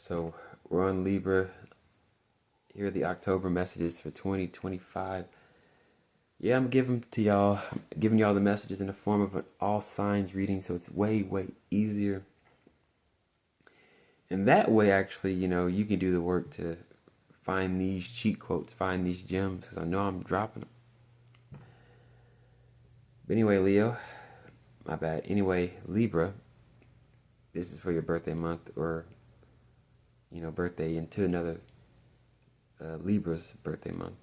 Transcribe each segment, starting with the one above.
So we're on Libra. Here are the October messages for 2025. Yeah, I'm giving to y'all, giving y'all the messages in the form of an all signs reading, so it's way easier. And that way, actually, you can do the work to find these cheat quotes, find these gems, because I know I'm dropping them. But anyway, Leo, my bad. Anyway, Libra, this is for your birthday month, or birthday into another Libra's birthday month.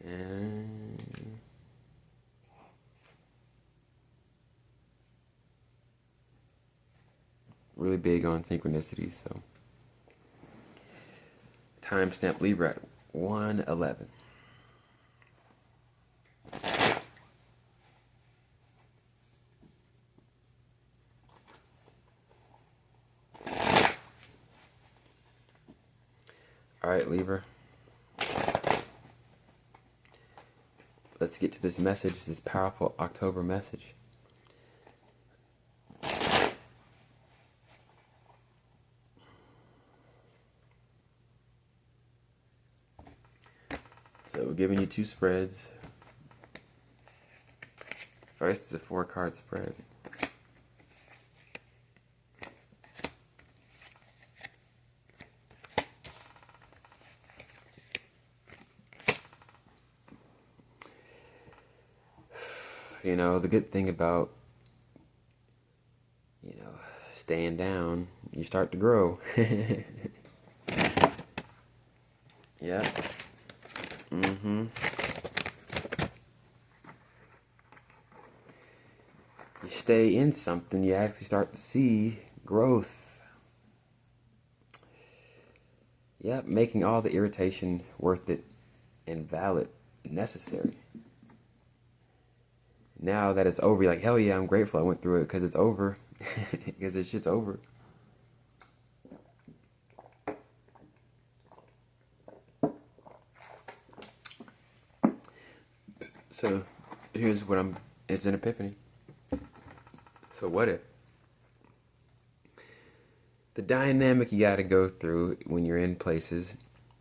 And really big on synchronicity, so timestamp Libra at 1:11. All right, Libra. Let's get to this message, this powerful October message. So we're giving you two spreads. First is a 4-card spread. The good thing about, staying down, you start to grow. Yeah. You stay in something, you actually start to see growth. Yeah, making all the irritation worth it and valid, necessary. Now that it's over, you're like, hell yeah, I'm grateful I went through it because it's over. Because this shit's over. So here's it's an epiphany. So what if? The dynamic you gotta go through when you're in places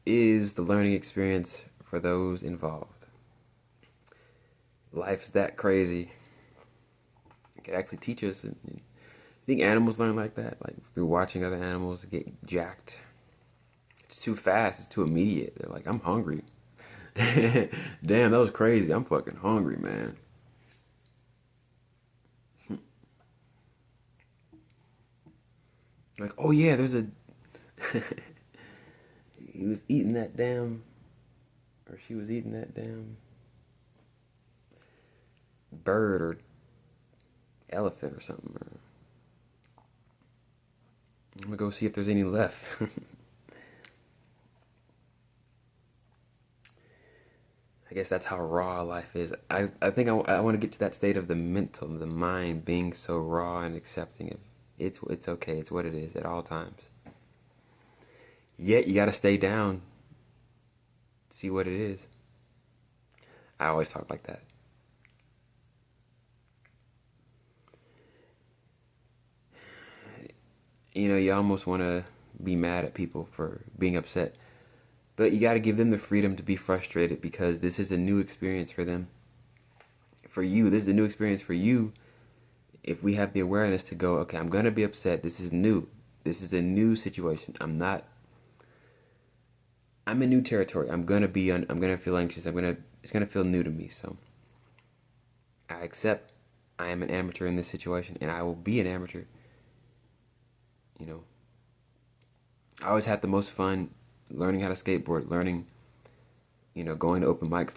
is the learning experience for those involved. Life's that crazy. It can actually teach us. You think animals learn like that? Like through watching other animals get jacked. It's too fast. It's too immediate. They're like, I'm hungry. Damn, that was crazy. I'm fucking hungry, man. Like, oh yeah, there's a... he was eating that damn... Or she was eating that damn... bird or elephant or something. I'm gonna go see if there's any left. I guess that's how raw life is. I think I want to get to that state of the mind being so raw and accepting of it's okay, it's what it is at all times. Yet you gotta stay down, see what it is. I always talk like that. You almost want to be mad at people for being upset. But you got to give them the freedom to be frustrated because this is a new experience for them. For you, this is a new experience for you. If we have the awareness to go, okay, I'm going to be upset. This is new. This is a new situation. I'm in new territory. I'm going to feel anxious. It's going to feel new to me. So I accept I am an amateur in this situation and I will be an amateur. I always had the most fun learning how to skateboard, learning, going to open mics.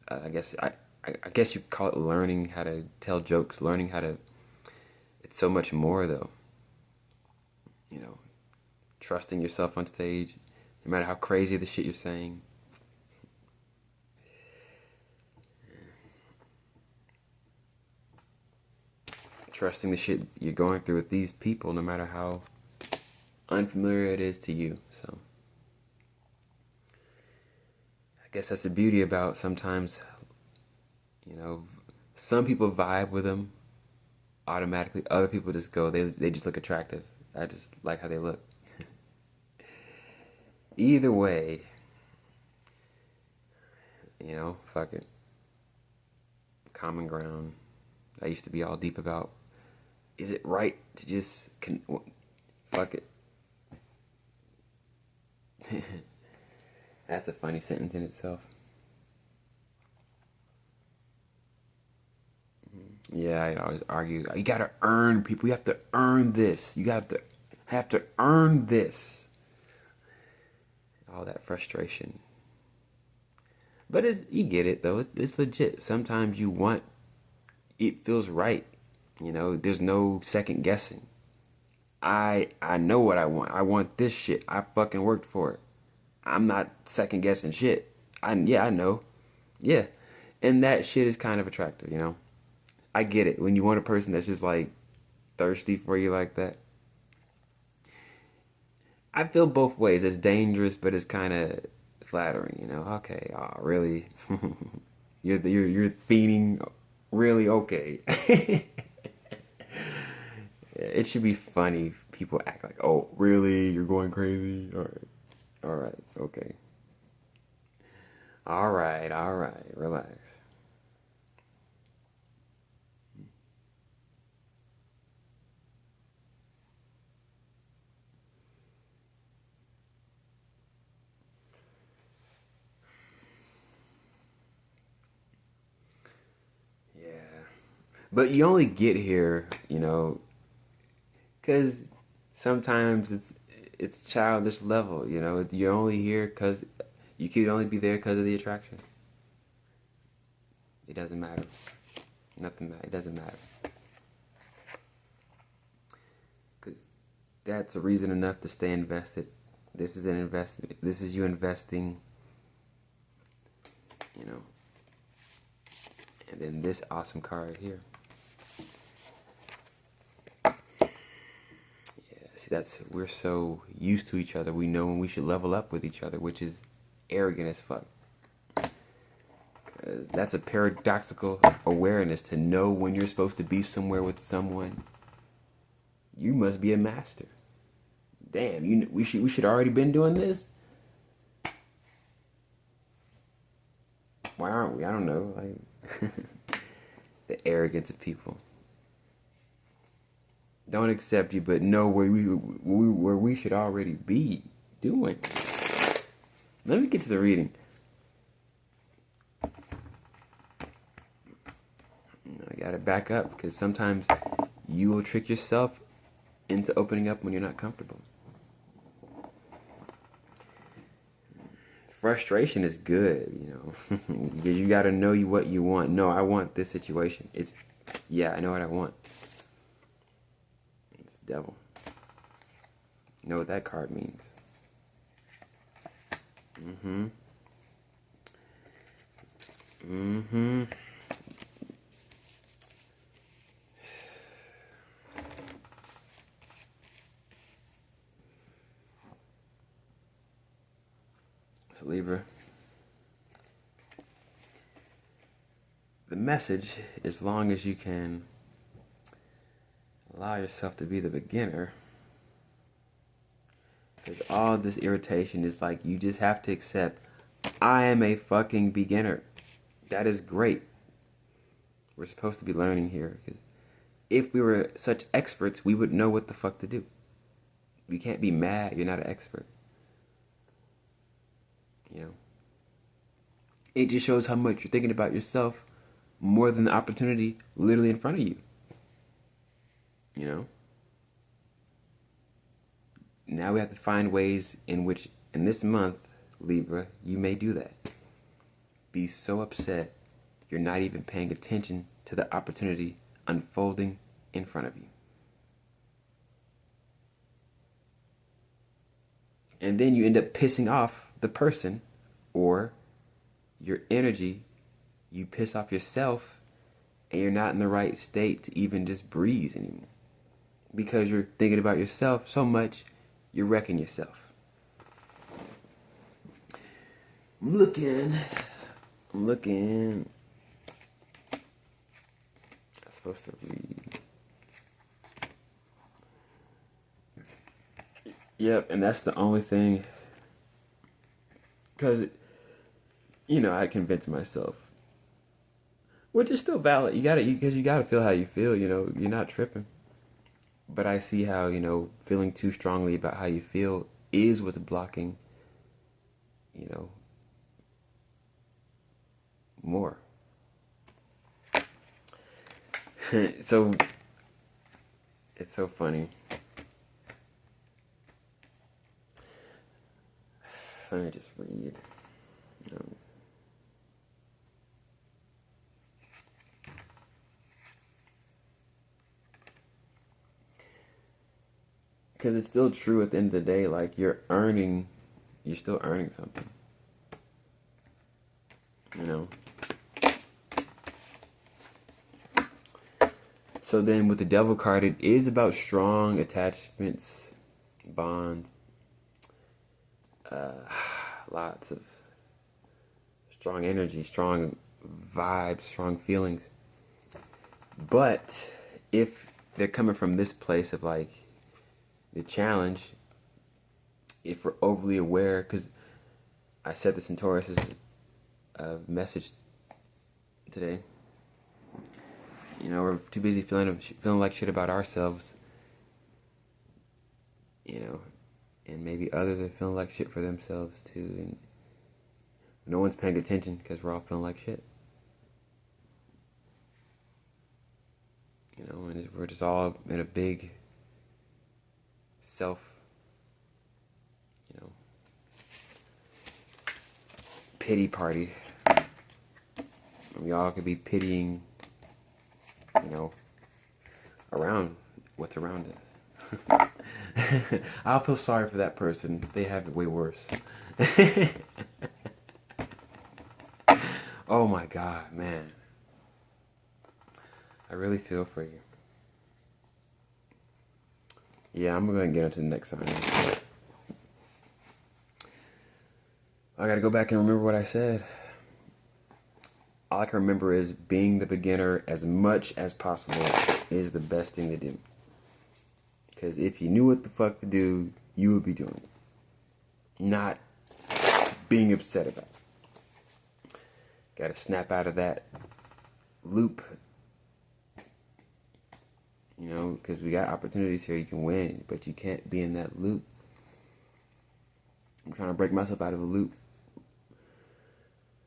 I guess you call it learning how to tell jokes, learning how to. It's so much more though. Trusting yourself on stage, no matter how crazy the shit you're saying. Trusting the shit you're going through with these people, no matter how unfamiliar it is to you. So I guess that's the beauty about sometimes Some people vibe with them automatically. Other people just go. They just look attractive. I just like how they look. Either way, fuck it. Common ground. I used to be all deep about. Is it right to just fuck it? That's a funny sentence in itself. Yeah, I always argue. You gotta earn people. You have to earn this. You have to earn this. All that frustration. But you get it though. It's legit. Sometimes you want. It feels right. There's no second guessing. I know what I want. I want this shit. I fucking worked for it. I'm not second guessing shit. I know. Yeah. And that shit is kind of attractive. I get it. When you want a person that's just like thirsty for you like that. I feel both ways. It's dangerous, but it's kind of flattering, Okay, really? you're feeding really okay. It should be funny. People act like, "Oh, really? You're going crazy?" All right, okay. All right, relax. Yeah, but you only get here, because sometimes it's childish level. You're only here because you could only be there because of the attraction. It doesn't matter. Nothing. It doesn't matter. Because that's a reason enough to stay invested. This is an investment. This is you investing. And then this awesome card here. See, we're so used to each other. We know when we should level up with each other, which is arrogant as fuck. Because that's a paradoxical awareness to know when you're supposed to be somewhere with someone. You must be a master. Damn, we should already been doing this. Why aren't we? I don't know. Like the arrogance of people. Don't accept you, but know where we should already be doing. Let me get to the reading. I gotta back up because sometimes you will trick yourself into opening up when you're not comfortable. Frustration is good, because you gotta know what you want. No, I want this situation. I know what I want. Devil. You know what that card means. So Libra. The message, as long as you can allow yourself to be the beginner, because all this irritation is like you just have to accept I am a fucking beginner. That is great. We're supposed to be learning here, because if we were such experts, we would know what the fuck to do. You can't be mad you're not an expert. It just shows how much you're thinking about yourself more than the opportunity literally in front of you. Now we have to find ways in which, in this month, Libra, you may do that. Be so upset you're not even paying attention to the opportunity unfolding in front of you. And then you end up pissing off the person, or your energy, you piss off yourself, and you're not in the right state to even just breathe anymore. Because you're thinking about yourself so much, you're wrecking yourself. I'm looking. supposed to read. Yep, and that's the only thing. Because, I convinced myself. Which is still valid. Because you gotta feel how you feel, you're not tripping. But I see how, feeling too strongly about how you feel is what's blocking, more. So, it's so funny. Let me just read. Because it's still true at the end of the day, like you're still earning something. So then with the Devil card, it is about strong attachments, bonds, lots of strong energy, strong vibes, strong feelings. But if they're coming from this place of like the challenge, if we're overly aware, because I said this in Taurus's message today, we're too busy feeling like shit about ourselves, and maybe others are feeling like shit for themselves too, and no one's paying attention because we're all feeling like shit. And we're just all in a big self, pity party. We all could be pitying, around what's around us. I'll feel sorry for that person. They have it way worse. Oh my God, man. I really feel for you. Yeah, I'm going to get into the next sign. I got to go back and remember what I said. All I can remember is being the beginner as much as possible is the best thing to do. Because if you knew what the fuck to do, you would be doing it. Not being upset about it. Got to snap out of that loop. Because we got opportunities here, you can win, but you can't be in that loop. I'm trying to break myself out of a loop.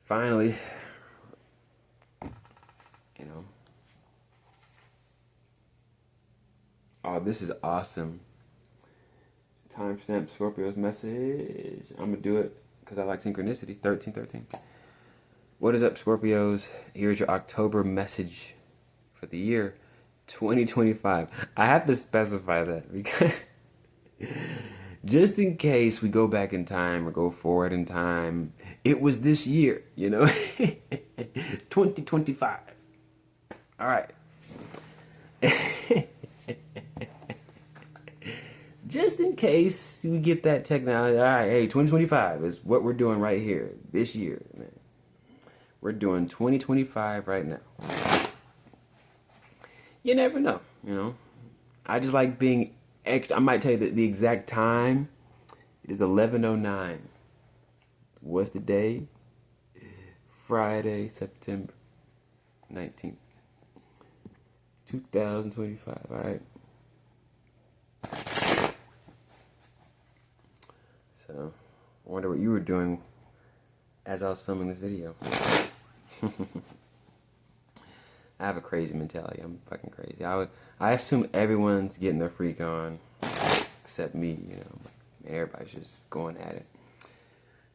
Finally, oh, this is awesome. Timestamp Scorpio's message. I'm going to do it because I like synchronicities. 1313. What is up, Scorpios? Here's your October message for the year 2025. I have to specify that because just in case we go back in time or go forward in time, it was this year, 2025. All right. Just in case we get that technology. All right, hey, 2025 is what we're doing right here this year, man. We're doing 2025 right now. You never know, I just like being extra. I might tell you the exact time. It is 11:09. What's the day? Friday, September 19th, 2025. All right. So, I wonder what you were doing as I was filming this video. I have a crazy mentality. I'm fucking crazy. I assume everyone's getting their freak on, except me. Everybody's just going at it,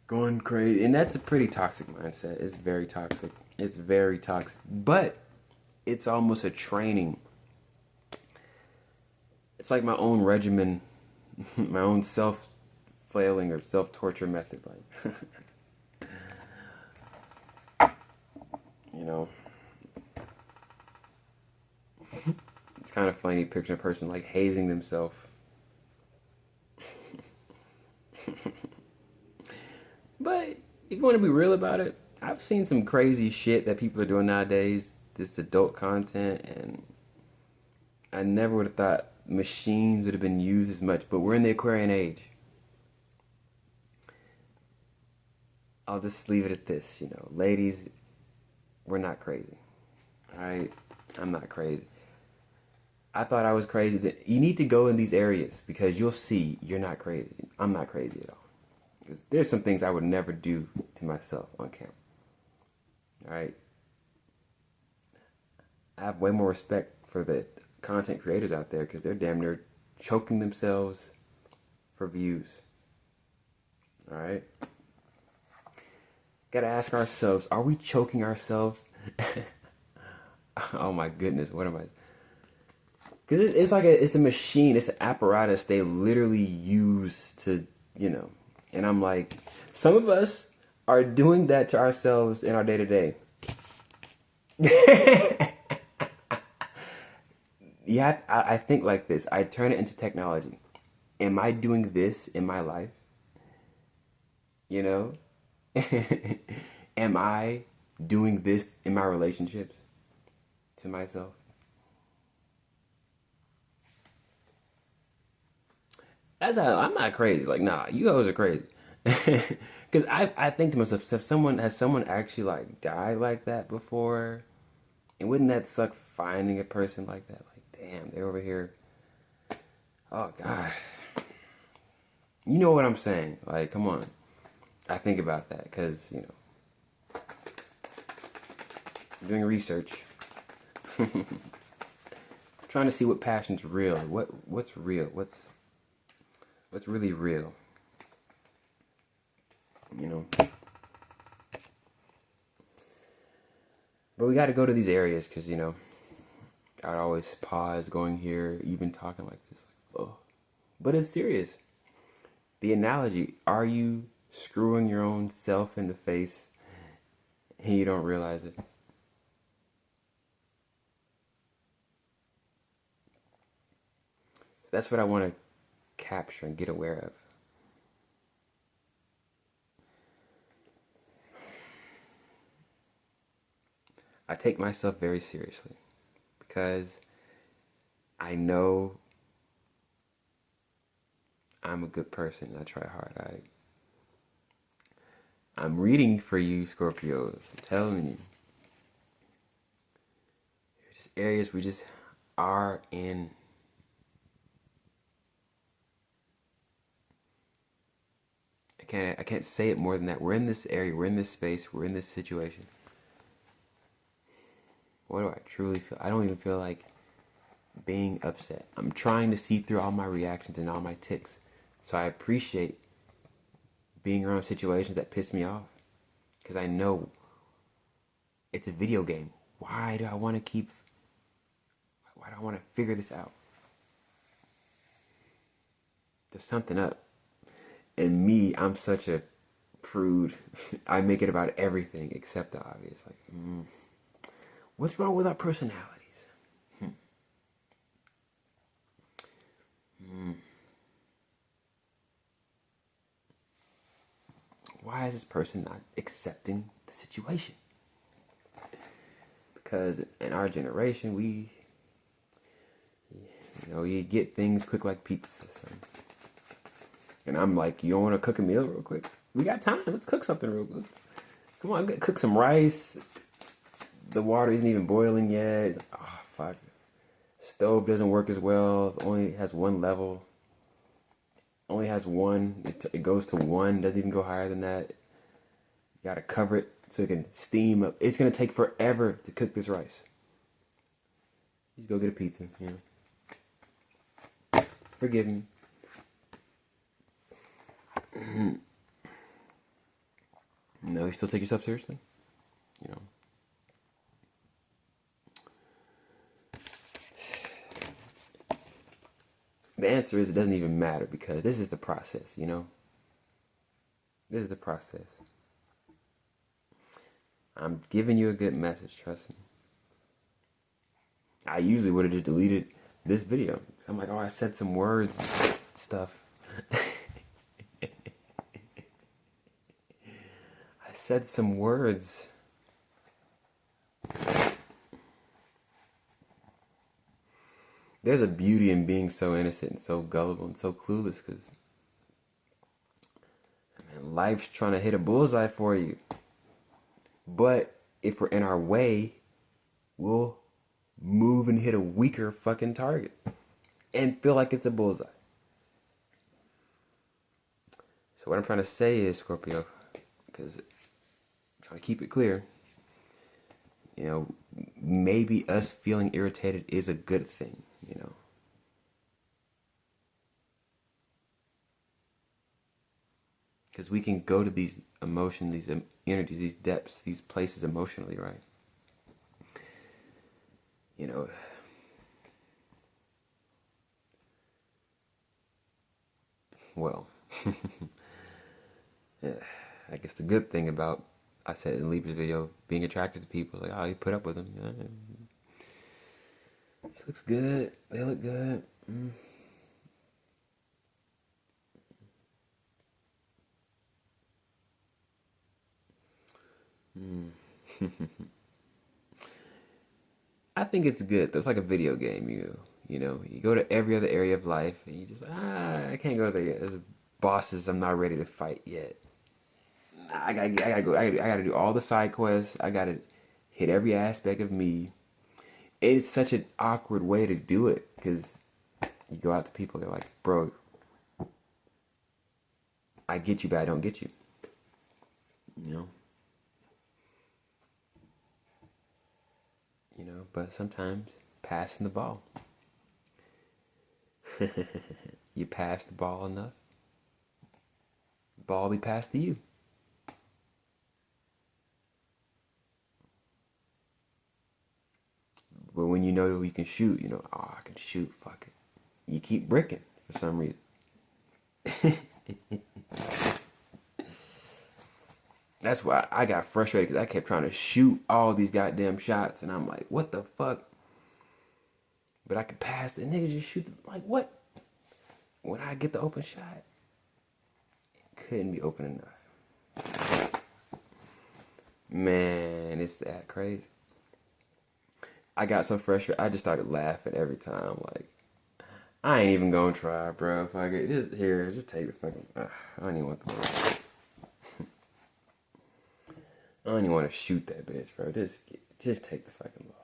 going crazy, and that's a pretty toxic mindset. It's very toxic. It's very toxic, but it's almost a training. It's like my own regimen, my own self-flailing or self-torture method. Like, it's kind of funny picturing a person like hazing themselves. But if you want to be real about it, I've seen some crazy shit that people are doing nowadays this adult content, and I never would have thought machines would have been used as much, but we're in the Aquarian age. I'll just leave it at this, ladies, we're not crazy. Alright? I'm not crazy. I thought I was crazy. You need to go in these areas because you'll see you're not crazy. I'm not crazy at all. Because there's some things I would never do to myself on camera. Alright? I have way more respect for the content creators out there because they're damn near choking themselves for views. Alright? Gotta ask ourselves, are we choking ourselves? Oh my goodness, what am I? Because it's like it's a machine, it's an apparatus they literally use to, and I'm like, some of us are doing that to ourselves in our day-to-day. Yeah, I think like this. I turn it into technology. Am I doing this in my life? Am I doing this in my relationships to myself? I'm not crazy. Like, nah, you guys are crazy. Because I think to myself, has someone actually like died like that before? And wouldn't that suck finding a person like that? Like, damn, they're over here. Oh God. You know what I'm saying? Like, come on. I think about that because, doing research. Trying to see what passion's real. What's real? What's really real? But we got to go to these areas because, I'd always pause going here, even talking like this. Like, oh. But it's serious. The analogy, are you screwing your own self in the face and you don't realize it? That's what I want to capture and get aware of. I take myself very seriously because I know I'm a good person. I try hard. I'm reading for you, Scorpios. I'm telling you. There's just areas we just are in. I can't say it more than that. We're in this area. We're in this space. We're in this situation. What do I truly feel? I don't even feel like being upset. I'm trying to see through all my reactions and all my tics. So I appreciate being around situations that piss me off. Because I know it's a video game. Why do I want to figure this out? There's something up. And me, I'm such a prude. I make it about everything except the obvious. Like, what's wrong with our personalities? Why is this person not accepting the situation? Because in our generation, you get things quick like pizza. So. And I'm like, you don't want to cook a meal real quick? We got time. Let's cook something real quick. Come on, cook some rice. The water isn't even boiling yet. Oh, fuck. Stove doesn't work as well. It only has one level. Only has one. It goes to one. Doesn't even go higher than that. You gotta cover it so it can steam up. It's gonna take forever to cook this rice. Just go get a pizza. Forgive me. No, you still take yourself seriously? The answer is it doesn't even matter because this is the process, This is the process. I'm giving you a good message, trust me. I usually would have just deleted this video. I'm like, I said some words and stuff. I said some words. there's a beauty in being so innocent and so gullible and so clueless, because life's trying to hit a bullseye for you. But if we're in our way, we'll move and hit a weaker fucking target and feel like it's a bullseye. So what I'm trying to say is, Scorpio, because I'm trying to keep it clear, you know, maybe us feeling irritated is a good thing, you know. Because we can go to these emotions, these energies, these depths, these places emotionally, right? You know, well, yeah, I guess the good thing about, I said in Libra's video, being attracted to people, like, oh, you put up with them. Yeah. He looks good. They look good. I think it's good. It's like a video game. You know, you go to every other area of life, and you just, I can't go there yet. There's bosses I'm not ready to fight yet. I gotta go. I gotta do all the side quests. I gotta hit every aspect of me. It's such an awkward way to do it, because you go out to people, they're like, bro, I get you, but I don't get you. You know? You know, but sometimes passing the ball. You pass the ball enough, the ball will be passed to you. But when you know you can shoot, you know, oh, I can shoot, fuck it. You keep bricking for some reason. That's why I got frustrated, because I kept trying to shoot all these goddamn shots, and I'm like, what the fuck? But I could pass the nigga, just shoot them. Like, what? When I get the open shot, it couldn't be open enough. Man, it's that crazy. I got so frustrated, I just started laughing every time. Like, I ain't even gonna try, bro. Fuck it. Just take the fucking. I don't even want the ball. I don't even want to shoot that bitch, bro. Just take the fucking ball.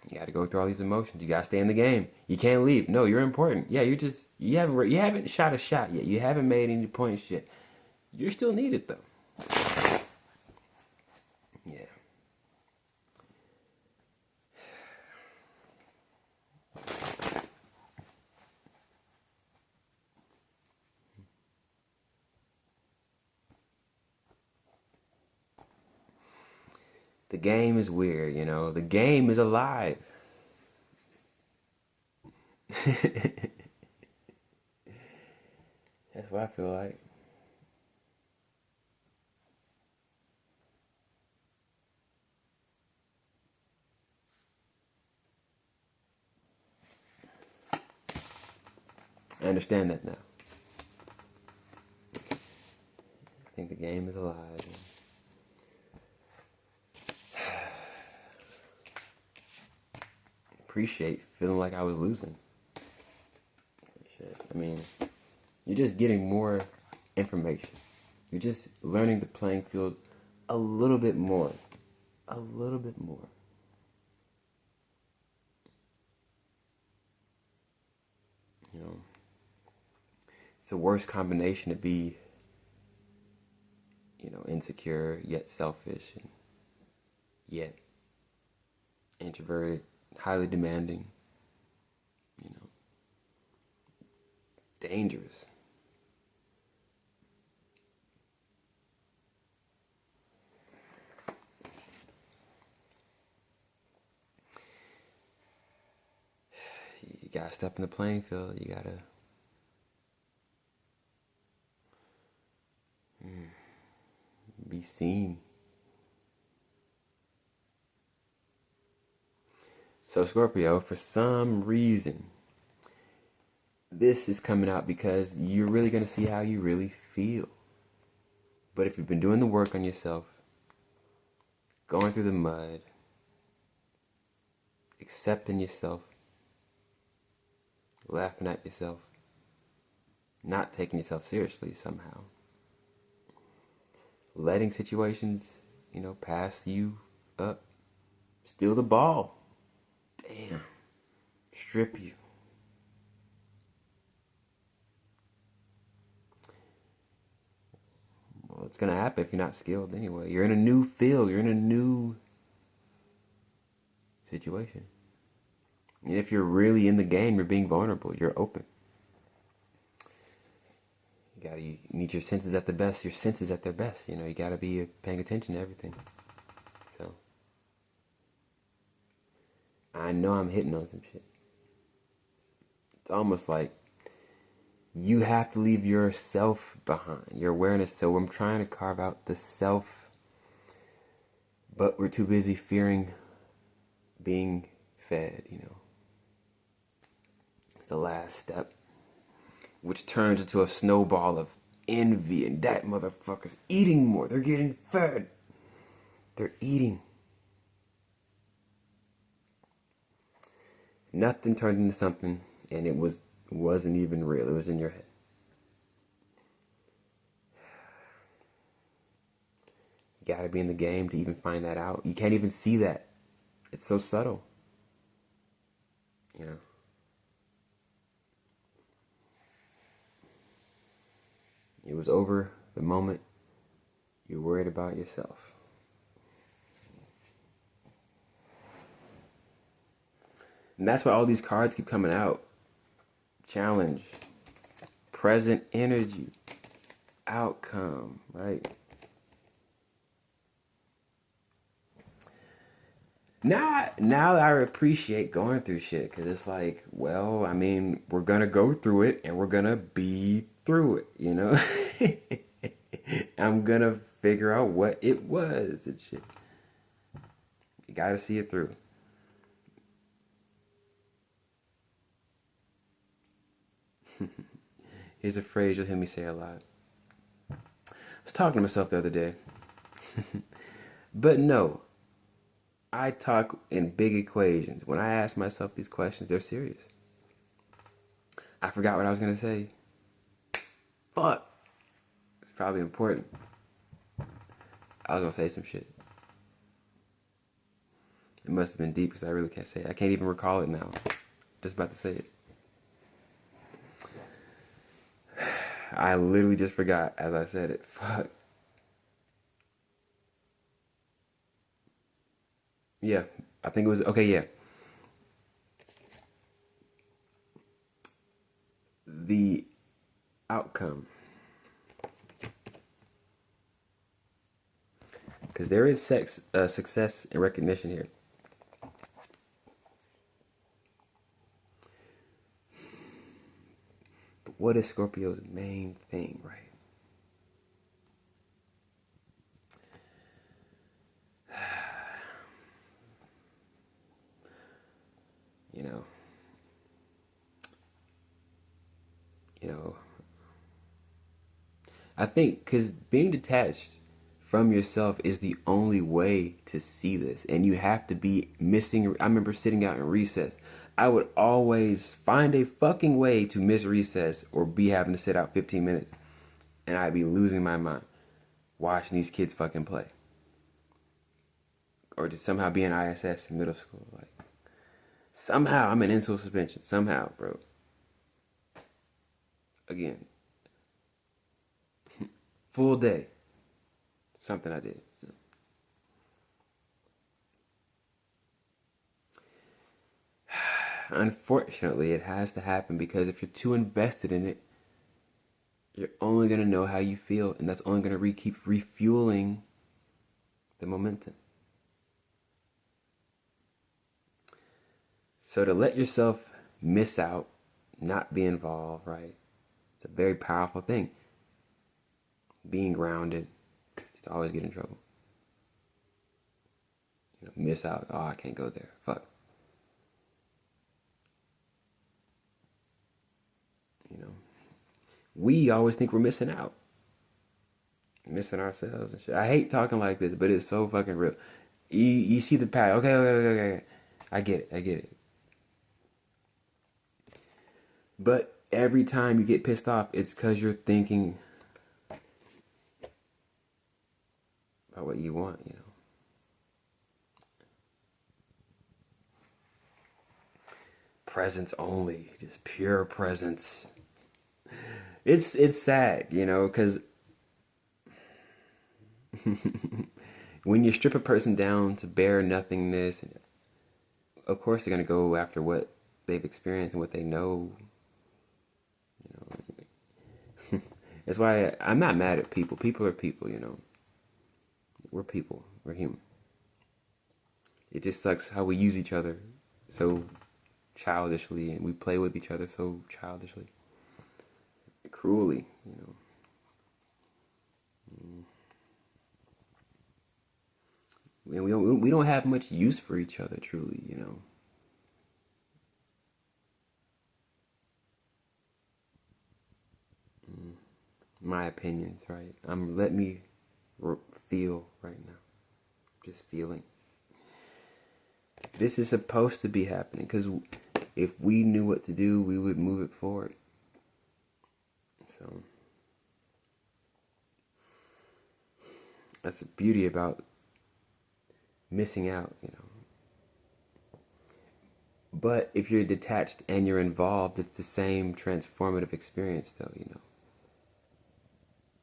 You gotta go through all these emotions. You gotta stay in the game. You can't leave. No, you're important. Yeah, you haven't shot a shot yet. You haven't made any points yet. You're still needed though. Yeah. The game is weird, you know. The game is alive. That's what I feel like. I understand that now. I think the game is alive. Appreciate feeling like I was losing. Shit. I mean, you're just getting more information. You're just learning the playing field a little bit more. A little bit more. You know, it's the worst combination to be, you know, insecure, yet selfish, and yet introverted, highly demanding, you know, dangerous. You gotta step in the playing field. You gotta be seen. So Scorpio, for some reason, this is coming out because you're really going to see how you really feel. But if you've been doing the work on yourself, going through the mud, accepting yourself, laughing at yourself, not taking yourself seriously somehow, letting situations, pass you up, steal the ball, damn, strip you. Well, it's gonna happen if you're not skilled anyway. You're in a new field, you're in a new situation. And if you're really in the game, you're being vulnerable, you're open. You need your senses at the best, your senses at their best. You gotta be paying attention to everything. So, I know I'm hitting on some shit. It's almost like you have to leave yourself behind, your awareness. So I'm trying to carve out the self, but we're too busy fearing being fed, It's the last step, which turns into a snowball of envy, and that motherfucker's eating more. They're getting fed. They're eating. Nothing turned into something, and it wasn't even real. It was in your head. You gotta be in the game to even find that out. You can't even see that. It's so subtle. It was over the moment you're worried about yourself. And that's why all these cards keep coming out. Challenge, present energy, outcome, right? Now I appreciate going through shit, because it's like, well, I mean, we're going to go through it and we're going to be through it, I'm going to figure out what it was and shit. You got to see it through. Here's a phrase you'll hear me say a lot. I was talking to myself the other day. But no, I talk in big equations. When I ask myself these questions, they're serious. I forgot what I was going to say. Fuck. It's probably important. I was going to say some shit. It must have been deep, because I really can't say it. I can't even recall it now. Just about to say it. I literally just forgot as I said it. Fuck. Yeah, I think it was, okay, yeah. The outcome. Because there is success and recognition here. But what is Scorpio's main thing, right? I think because being detached from yourself is the only way to see this. And you have to be missing. I remember sitting out in recess. I would always find a fucking way to miss recess or be having to sit out 15 minutes. And I'd be losing my mind watching these kids fucking play. Or just somehow be in ISS in middle school. Like, somehow I'm in in-school suspension. Somehow, bro. Again. Full day. Something I did. Unfortunately, it has to happen, because if you're too invested in it, you're only going to know how you feel, and that's only going to keep refueling the momentum. So to let yourself miss out, not be involved, right? It's a very powerful thing. Being grounded, just to always get in trouble. Miss out. Oh, I can't go there. Fuck. We always think we're missing out. Missing ourselves and shit. I hate talking like this, but it's so fucking real. You see the path. Okay. I get it. I get it. But every time you get pissed off, it's because you're thinking about what you want, you know. Presence only, just pure presence. It's sad, you know, because when you strip a person down to bare nothingness, of course they're gonna go after what they've experienced and what they know. You know, that's why I'm not mad at people. People are people, you know. We're people. We're human. It just sucks how we use each other so childishly, and we play with each other so childishly, cruelly, you know. And we don't have much use for each other, truly, you know. My opinions, right? Let me feel right now, just feeling. This is supposed to be happening because if we knew what to do, we would move it forward. So that's the beauty about missing out, you know. But if you're detached and you're involved, it's the same transformative experience, though, you know.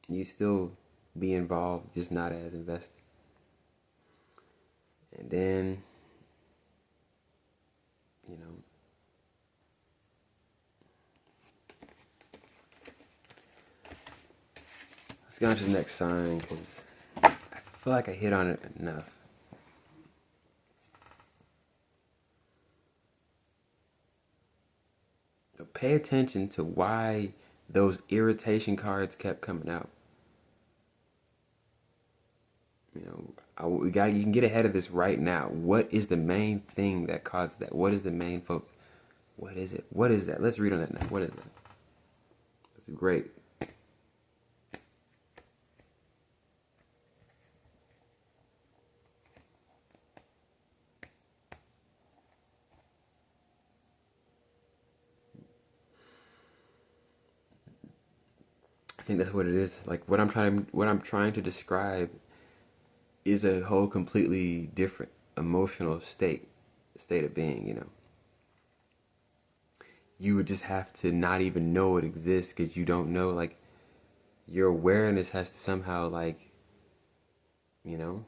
You still be involved, just not as invested. And then, you know, let's go on to the next sign because I feel like I hit on it enough. So pay attention to why those irritation cards kept coming out. You know, you can get ahead of this right now. What is the main thing that caused that? What is the main focus? What is it? What is that? Let's read on that now. What is that? That's great. I think that's what it is. Like what I'm trying to describe is a whole completely different emotional state of being, you know. You would just have to not even know it exists because you don't know, like, your awareness has to somehow, like, you know.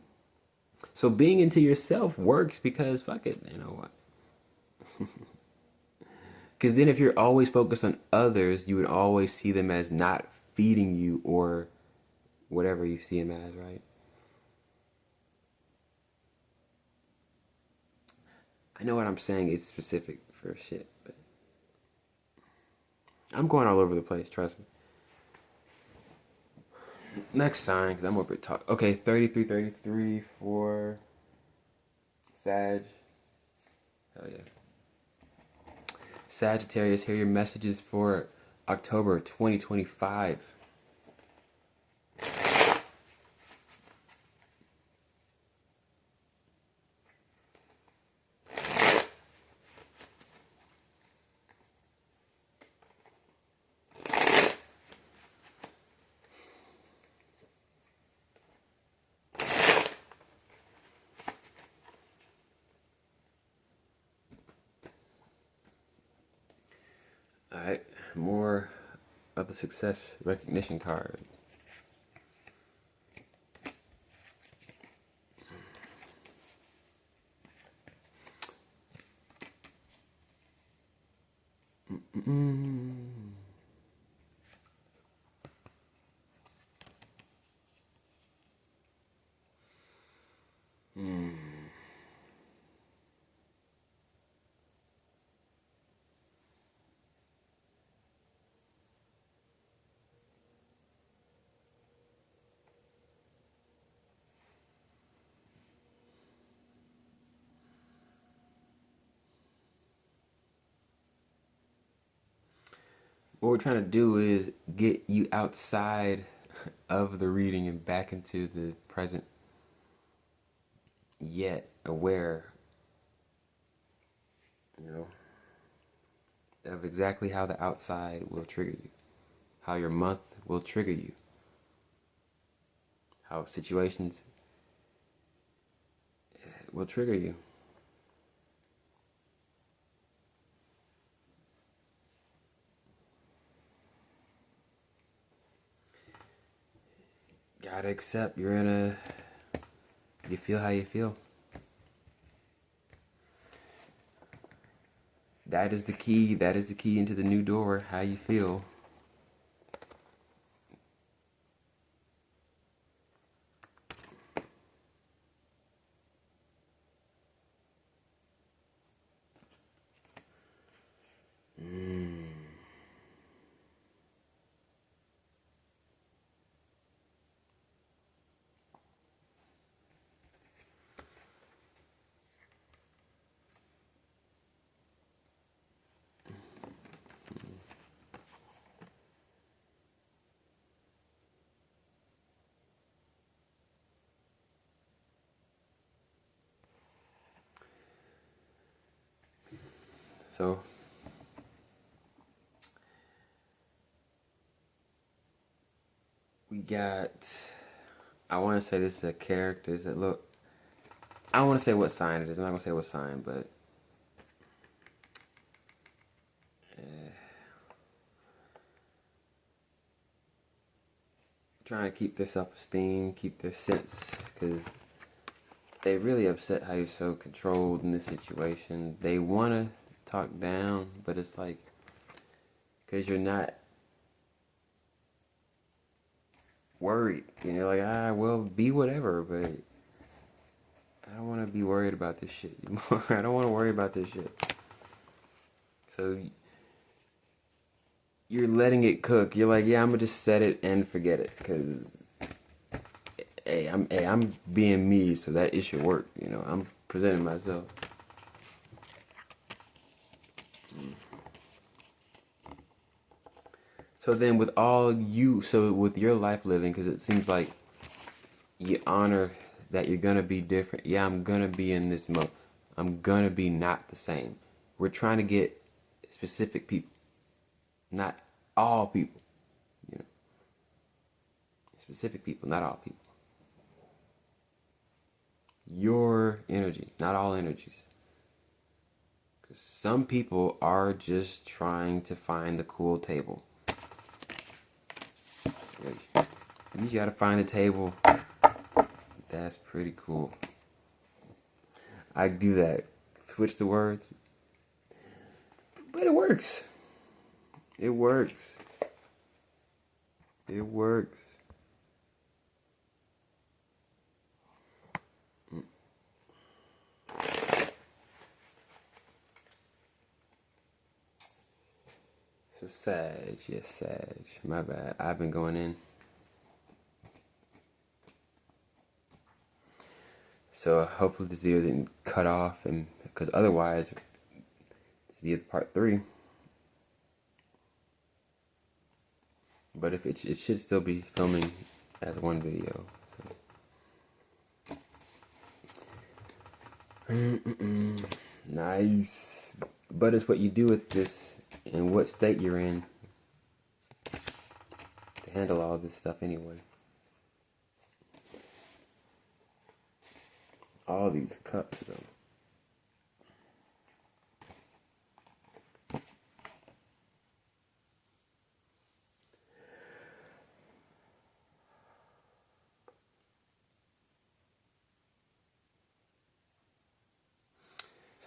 So being into yourself works because fuck it, you know what. Because then if you're always focused on others, you would always see them as not feeding you or whatever you see them as, right? I know what I'm saying. It's specific for shit, but I'm going all over the place. Trust me. Next sign, because I'm over talk. Okay, 33 for Sag. Hell yeah. Sagittarius, here are your messages for October 2025. Alright, more of the success recognition card. Mm-mm. Mm. What we're trying to do is get you outside of the reading and back into the present, yet aware you know, of exactly how the outside will trigger you, how your month will trigger you, how situations will trigger you. Gotta accept you feel how you feel. That is the key. That is the key into the new door. How you feel. So we got. I want to say this is a character. Is it look? I don't want to say what sign it is. I'm not gonna say what sign, but trying to keep their self-esteem, keep their sense, because they really upset how you're so controlled in this situation. They want to talk down, but it's like because you're not worried. You know, like well, be whatever, but I don't want to be worried about this shit anymore. I don't want to worry about this shit. So you're letting it cook. You're like, yeah, I'm gonna just set it and forget it, cause I'm being me, so that it should work. You know, I'm presenting myself. So then, with your life living, because it seems like you honor that you're gonna be different. Yeah, I'm gonna be in this mode. I'm gonna be not the same. We're trying to get specific people, not all people. You know, specific people, not all people. Your energy, not all energies. Because some people are just trying to find the cool table. You gotta find the table. That's pretty cool. I do that. Switch the words. But it works. It works. It works. So Sag, yes, Sag. My bad. I've been going in. So hopefully this video didn't cut off, and because otherwise, this video is part 3. But if it should still be filming as one video. So. Nice. But it's what you do with this and what state you're in to handle all this stuff anyway. All these cups though.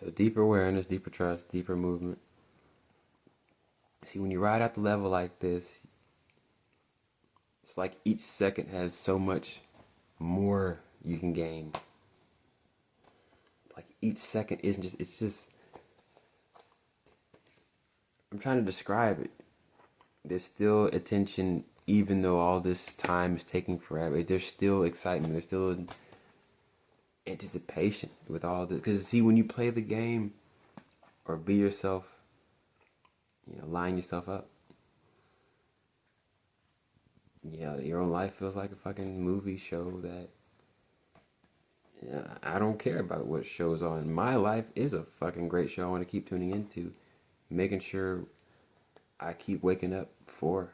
So deeper awareness, deeper trust, deeper movement. See, when you ride out the level like this, it's like each second has so much more you can gain. Like each second isn't just, it's just, I'm trying to describe it. There's still attention, even though all this time is taking forever. There's still excitement. There's still anticipation with all this. Because see, when you play the game or be yourself, you know, line yourself up, yeah, your own life feels like a fucking movie show that I don't care about what show's on. My life is a fucking great show I want to keep tuning into. Making sure I keep waking up for,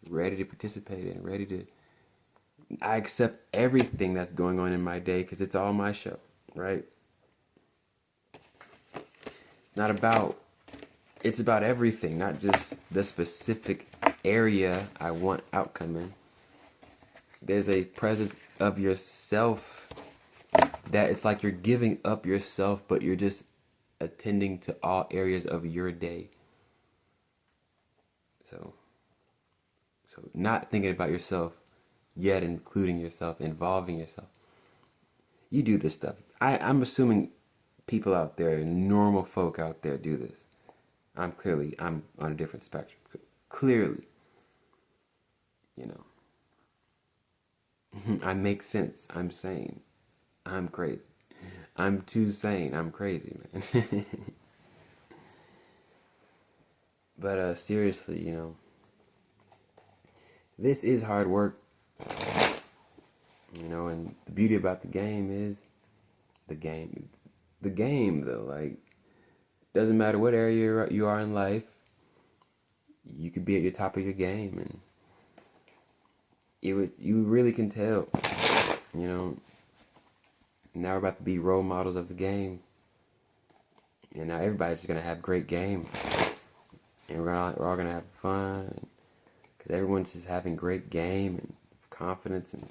ready to participate in, ready to. I accept everything that's going on in my day because it's all my show, right? Not about. It's about everything, not just the specific area I want outcome in. There's a presence of yourself that it's like you're giving up yourself, but you're just attending to all areas of your day. So not thinking about yourself, yet including yourself, involving yourself. You do this stuff. I'm assuming people out there, normal folk out there, do this. I'm on a different spectrum. Clearly, you know. I make sense. I'm sane. I'm crazy. I'm too sane. I'm crazy, man. But seriously, you know, this is hard work. You know, and the beauty about the game is the game. The game, though, like, doesn't matter what area you are in life, you could be at your top of your game, and you really can tell. You know, now we're about to be role models of the game, and now everybody's just gonna have great game, and we're all gonna have fun, because everyone's just having great game and confidence in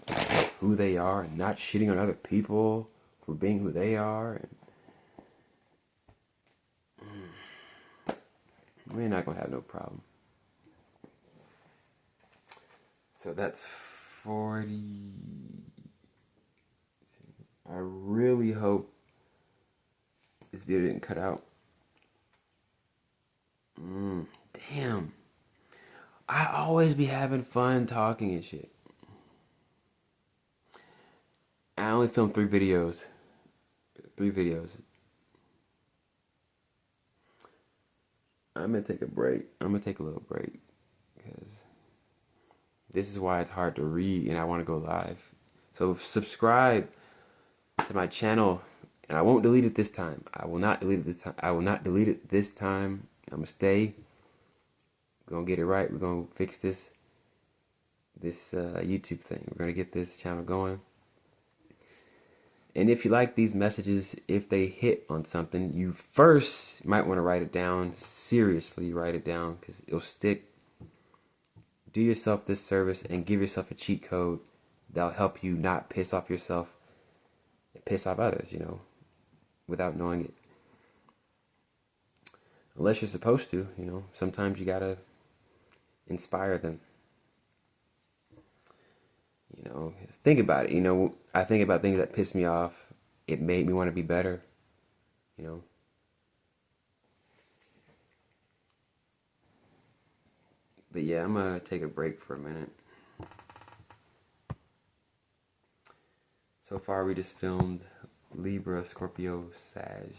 who they are, and not shitting on other people for being who they are. And we're not gonna have no problem. So that's 40. I really hope this video didn't cut out. Damn. I always be having fun talking and shit. I only filmed 3 videos. 3 videos. I'm gonna take a break. I'm gonna take a little break. Because this is why it's hard to read and I want to go live. So subscribe to my channel, and I won't delete it this time. I will not delete it this time. I will not delete it this time. I'm gonna stay. We're gonna get it right. We're gonna fix this YouTube thing. We're gonna get this channel going. And if you like these messages, if they hit on something, you first might want to write it down. Seriously, write it down, because it'll stick. Do yourself this service and give yourself a cheat code that'll help you not piss off yourself and piss off others, you know, without knowing it. Unless you're supposed to, you know. Sometimes you gotta inspire them. You know, think about it. You know, I think about things that piss me off. It made me want to be better. You know. But yeah, I'm gonna take a break for a minute. So far, we just filmed Libra, Scorpio, Sag.